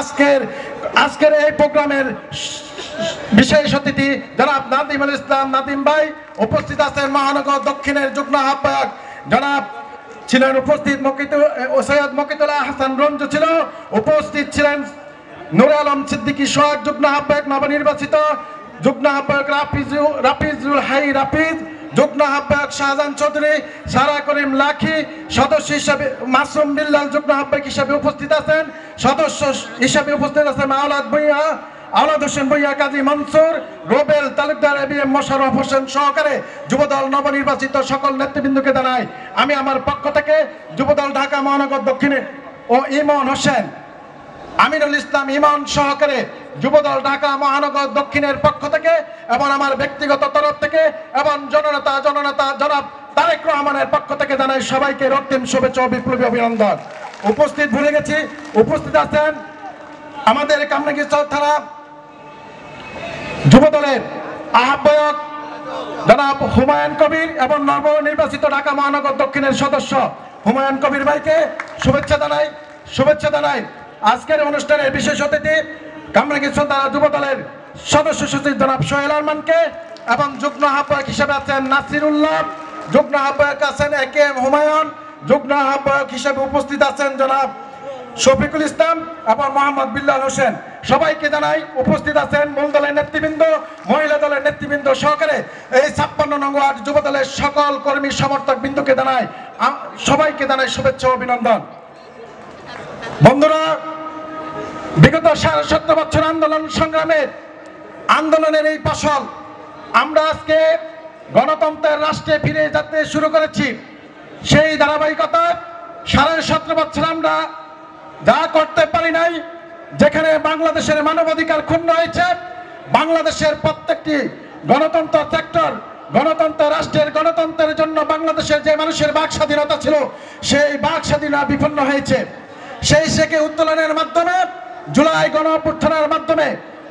আজকের এই প্রোগ্রামের বিশেষ অতিথি জনাব নাদিমুল ইসলাম নাদিম ভাই উপস্থিত আছেন। মহানগর দক্ষিণের যুগ্ম আহ্বায়ক জনাব ছিলেন উপস্থিত সৈয়দ মকিতুল্লাহ হাসান রঞ্জু ছিল উপস্থিত ছিলেন। নুরে আলম সিদ্দিকী সোহাগ যুগ্ম আহ্বায়ক নবনির্বাচিত, যুগ্ম আহ্বায়ক রাফিজুল হাই রাফিজ, যুগ্ম আহ্বায়ক শাহজাহান চৌধুরী, সারা করিম লাখি, সদস্য হিসাবে মাসুম বিল্লাল যুগ্ম আহ্বায়ক হিসাবে উপস্থিত আছেন। সদস্য হিসাবে উপস্থিত আছেন আওলাদ হোসেন ভূঁইয়া, কাজী মনসুর, রোবেল তালুকদার, এবিএম মোশাররফ হোসেন সহকারে যুবদল নবনির্বাচিত সকল নেতৃবৃন্দকে জানাই আমি আমার পক্ষ থেকে যুবদল ঢাকা মহানগর দক্ষিণে ও ইমন হোসেন আমিনুল ইসলাম ইমন সহকারে যুবদল ঢাকা মহানগর দক্ষিণের পক্ষ থেকে এবং আমার ব্যক্তিগত তরফ থেকে এবং জননেতা জনাব তারেক রহমানের পক্ষ থেকে জানাই সবাইকে রক্তিম শুভেচ্ছা ও বিপ্লবী অভিনন্দন। উপস্থিত ভুলে গেছি, উপস্থিত আছেন আমাদের কামরাঙ্গীরচর থানা যুবদলের আহ্বায়ক জনাব হুমায়ুন কবির এবং নবনির্বাচিত ঢাকা মহানগর দক্ষিণের সদস্য হুমায়ুন কবির ভাইকে শুভেচ্ছা জানাই। আজকের অনুষ্ঠানের বিশেষ অতিথি কামরাঙ্গীরচর থানা যুবদলের সদস্য সচিব জনাব সোহেল আরমানকে এবং যুগ্ম আহ্বায়ক হিসেবে আছেন নাসিরুল্লাহ, যুগ্ম আহ্বায়ক আছেন একেএম হুমায়ুন, যুগ্ম আহ্বায়ক হিসেবে উপস্থিত আছেন জনাব শফিকুল ইসলাম এবং মোহাম্মদ বিল্লাল হোসেন। সবাইকে জানাই উপস্থিত আছেন মূল দলের নেতৃবৃন্দ, মহিলা দলের নেতৃবৃন্দ সহকারে এই 56 নং ওয়ার্ড যুবদলের সকল কর্মী সমর্থক বিন্দুকে জানাই সবাইকে জানাই শুভেচ্ছা ও অভিনন্দন। বন্ধুরা, বিগত ৭.৫ বছর আন্দোলন সংগ্রামের আন্দোলনের এই ফসল আমরা আজকে গণতন্ত্রের রাষ্ট্রে ফিরে যেতে শুরু করেছি। সেই ধারাবাহিকতায় ৭.৫ বছর আমরা যা করতে পারি নাই, যেখানে বাংলাদেশের মানবাধিকার ক্ষুণ্ণ হয়েছে, বাংলাদেশের প্রত্যেকটি গণতন্ত্র সেক্টর গণতন্ত্র রাষ্ট্রের গণতন্ত্রের জন্য বাংলাদেশের যে মানুষের বাক স্বাধীনতা ছিল সেই বাক স্বাধীনতা বিপন্ন হয়েছে। সেই থেকে উত্তোলনের মাধ্যমে জুলাই গণ অভ্যুত্থানের মাধ্যমে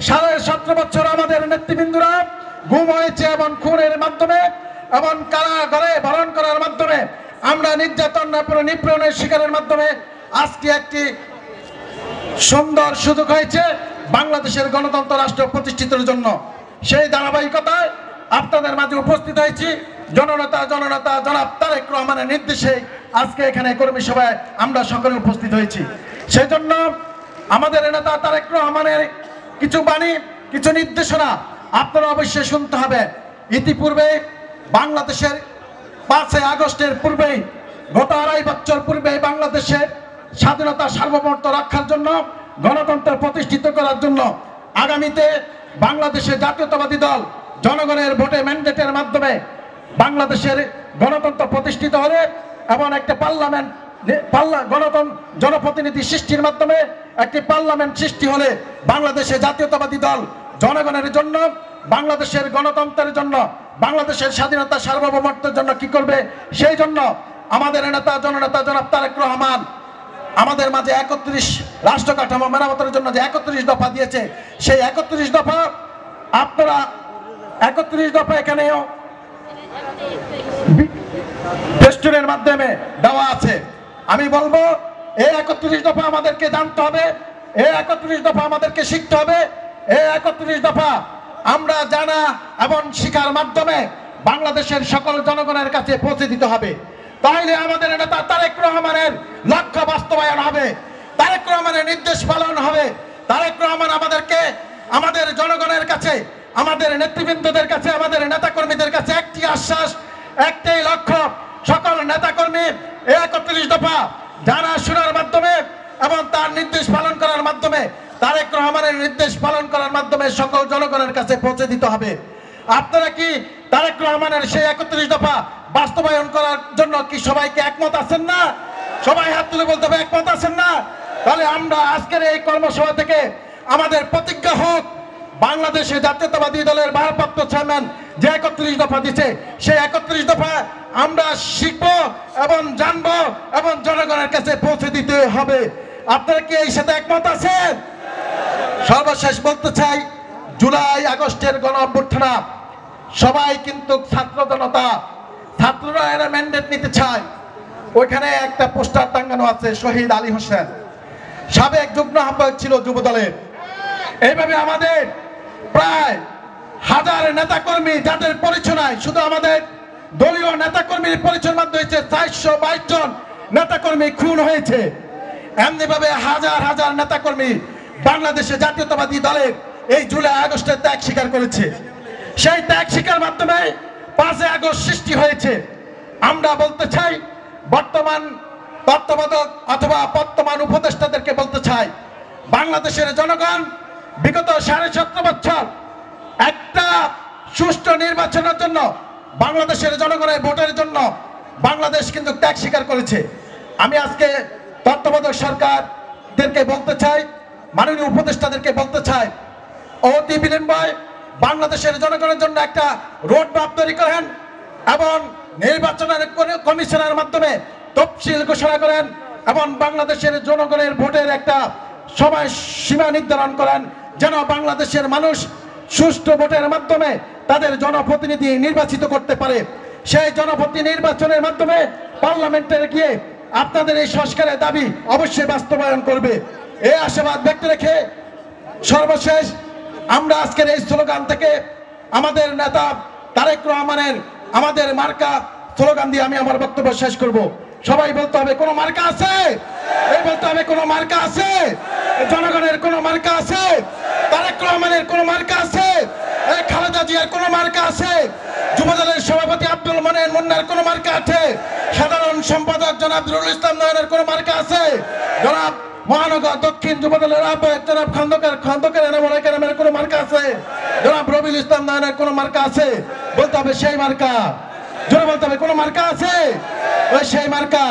৭.৫ বছর আমাদের নেতৃবৃন্দরা গুম হয়েছে এবং খুনের মাধ্যমে এবং কারাগারে বরণ করার মাধ্যমে আমরা নির্যাতন নিপীড়নের শিকারের মাধ্যমে আজকে একটি সুন্দর সুযোগ হয়েছে বাংলাদেশের গণতন্ত্র রাষ্ট্র প্রতিষ্ঠিতের জন্য। সেই ধারাবাহিকতায় আপনাদের মাঝে উপস্থিত হয়েছি জননেতা জনাব তারেক রহমানের নির্দেশে আজকে এখানে কর্মী সভায় আমরা সকলে উপস্থিত হয়েছি। সেই জন্য আমাদের নেতা তারেক রহমানের কিছু বাণী, কিছু নির্দেশনা আপনারা অবশ্যই শুনতে হবে। ইতিপূর্বে বাংলাদেশের 5 আগস্টের পূর্বেই গত 2.5 বছর পূর্বে বাংলাদেশের স্বাধীনতা সার্বভৌমত্ব রক্ষার জন্য গণতন্ত্র প্রতিষ্ঠিত করার জন্য আগামীতে বাংলাদেশের জাতীয়তাবাদী দল জনগণের ভোটে ম্যান্ডেটের মাধ্যমে বাংলাদেশের গণতন্ত্র প্রতিষ্ঠিত হলে এবং একটা জনপ্রতিনিধি সৃষ্টির মাধ্যমে একটি পার্লামেন্ট সৃষ্টি হলে বাংলাদেশের জাতীয়তাবাদী দল জনগণের জন্য, বাংলাদেশের গণতন্ত্রের জন্য, বাংলাদেশের স্বাধীনতা সার্বভৌমত্বের জন্য কি করবে, সেই জন্য আমাদের নেতা জননেতা জনাব তারেক রহমান আমাদের মাঝে 31 রাষ্ট্র কাঠামো মেরামতের জন্য যে 31 দফা দিয়েছে, সেই 31 দফা আপনারা 31 দফা এখানেও টেস্টের মাধ্যমে দেওয়া আছে। আমি বলবো এই 31 দফা আমাদেরকে জানতে হবে, এই 31 দফা আমাদেরকে শিখতে হবে, এই 31 দফা আমরা জানা এবং শিখার মাধ্যমে বাংলাদেশের সকল জনগণের কাছে পৌঁছে দিতে হবে। তাহলে আমাদের নেতা তারেক রহমানের লক্ষ্য বাস্তবায়ন হবে, তারেক রহমানের নির্দেশ পালন হবে। তারেক রহমান আমাদেরকে আমাদের জনগণের কাছে, আমাদের নেতৃবৃন্দদের কাছে, আমাদের নেতাকর্মীদের কাছে একটি আশ্বাস, একটাই লক্ষ্য, সকল নেতাকর্মী এই 31 দফা জানা শোনার মাধ্যমে এবং তার নির্দেশ পালন করার মাধ্যমে, তারেক রহমানের নির্দেশ পালন করার মাধ্যমে সকল জনগণের কাছে পৌঁছে দিতে হবে। আপনারা কি তারেক রহমানের সেই 31 দফা বাস্তবায়ন করার জন্য কি সবাইকে একমত আছেন না? সবাই হাত তুলে বলতে হবে একমত আছেন না? তাহলে আমরা আজকের এই কর্মসভা থেকে আমাদের প্রতিজ্ঞা হোক, বাংলাদেশের জাতীয়তাবাদী দলের ভারপ্রাপ্ত চেয়ারম্যান যে 31 দফা দিচ্ছে সেই 31 দফা আমরা শিখব এবং জানব এবং জনগণের কাছে পৌঁছে দিতে হবে। আপনারা কি এই সাথে একমত আছেন? সর্বশেষ বলতে চাই, জুলাই আগস্টের গণ অভ্যুত্থান সবাই কিন্তু ছাত্র জনতা, ছাত্ররা এরা ম্যান্ডেট নিতে চায়। ওইখানে একটা পোস্টার টাঙ্গানো আছে শহীদ আলী হোসেন, সাবেক যুগ্ম আহ্বায়ক ছিল যুব দলের। এইভাবে আমাদের প্রায় হাজার নেতাকর্মী, যাদের পরিচয় নাই, শুধু আমাদের দলীয় নেতাকর্মীর পরিচয়ের মধ্যে হয়েছে 422 জন নেতাকর্মী খুন হয়েছে। এমনি ভাবে হাজার হাজার নেতাকর্মী বাংলাদেশে জাতীয়তাবাদী দলের এই জুলাই আগস্টে ত্যাগ স্বীকার করেছে। সেই ত্যাগ স্বীকার মাধ্যমে 5 আগস্ট সৃষ্টি হয়েছে। আমরা বলতে চাই, বর্তমান তত্ত্বাবধায়ক অথবা বর্তমান উপদেষ্টাদেরকে বলতে চাই, বাংলাদেশের জনগণ বিগত 17.5 বছর একটা সুষ্ঠু নির্বাচনের জন্য, বাংলাদেশের জনগণের ভোটের জন্য বাংলাদেশ কিন্তু ত্যাগ স্বীকার করেছে। আমি আজকে তত্ত্বাবধায়ক সরকারদেরকে বলতে চাই, মাননীয় উপদেষ্টাদেরকে বলতে চাই, অতি বিলম্বে বাংলাদেশের জনগণের জন্য একটা রোড ম্যাপ তৈরি করেন এবং নির্বাচনের কমিশনের মাধ্যমে তফসিল ঘোষণা করেন এবং বাংলাদেশের জনগণের ভোটের একটা সময় সীমা নির্ধারণ করেন, যেন বাংলাদেশের মানুষ সুষ্ঠু ভোটের মাধ্যমে তাদের জনপ্রতিনিধি নির্বাচিত করতে পারে। সেই জনপ্রতিনিধি নির্বাচনের মাধ্যমে পার্লামেন্টে গিয়ে আপনাদের এই সংস্কারের দাবি অবশ্যই বাস্তবায়ন করবে। এই আশাবাদ ব্যক্ত রেখে সর্বশেষ আমরা আজকের এই স্লোগান থেকে আমাদের নেতা তারেক রহমানের আমাদের মার্কা স্লোগান দিয়ে আমি আমার বক্তব্য শেষ করব। সবাই বলতে হবে, কোনো মার্কা আছে? এই বলতে হবে, কোনো মার্কা আছে? জনগণের কোনো মার্কা আছে? তারেক রহমানের কোনো মার্কা আছে? এই খালেদা জিয়ার কোনো মার্কা আছে? যুবদলের সভাপতি আব্দুল মনির মুন্নার কোনো মার্কা আছে? সাধারণ সম্পাদক জনাব নুরুল ইসলাম নয়নের কোনো মার্কা আছে? জনাব মহানগর দক্ষিণ যুবদলের আহ্বায়ক জনাব খন্দকার এনামের কোনো মার্কা আছে? জনাব রবিউল ইসলাম নয়নের কোনো মার্কা আছে? বলতে হবে সেই মার্কা। জোরে বলতে হবে, কোনো মার্কা আছে? ওই সেই মার্কা,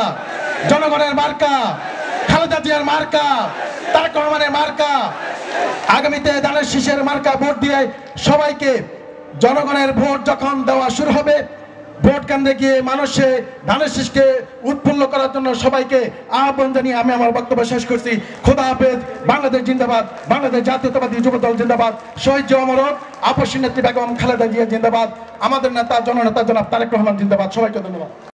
জনগণের মার্কা, খালেদা জিয়ার মার্কা, তারেক রহমানের মার্কা। আগামীতে ধানের শীষের মার্কা ভোট দিয়ে সবাইকে, জনগণের ভোট যখন দেওয়া শুরু হবে, ভোট কেন্দ্রে গিয়ে মানুষে ধানের শীষকে উৎফুল্ল করার জন্য সবাইকে আহ্বান জানিয়ে আমি আমার বক্তব্য শেষ করছি। খোদা হাফেজ। বাংলাদেশ জিন্দাবাদ, বাংলাদেশ জাতীয়তাবাদী যুবদল জিন্দাবাদ, শহীদ অমর আপসী নেত্রী বেগম খালেদা জিয়া জিন্দাবাদ, আমাদের নেতা জননেতা জনাব তারেক রহমান জিন্দাবাদ। সবাইকে ধন্যবাদ।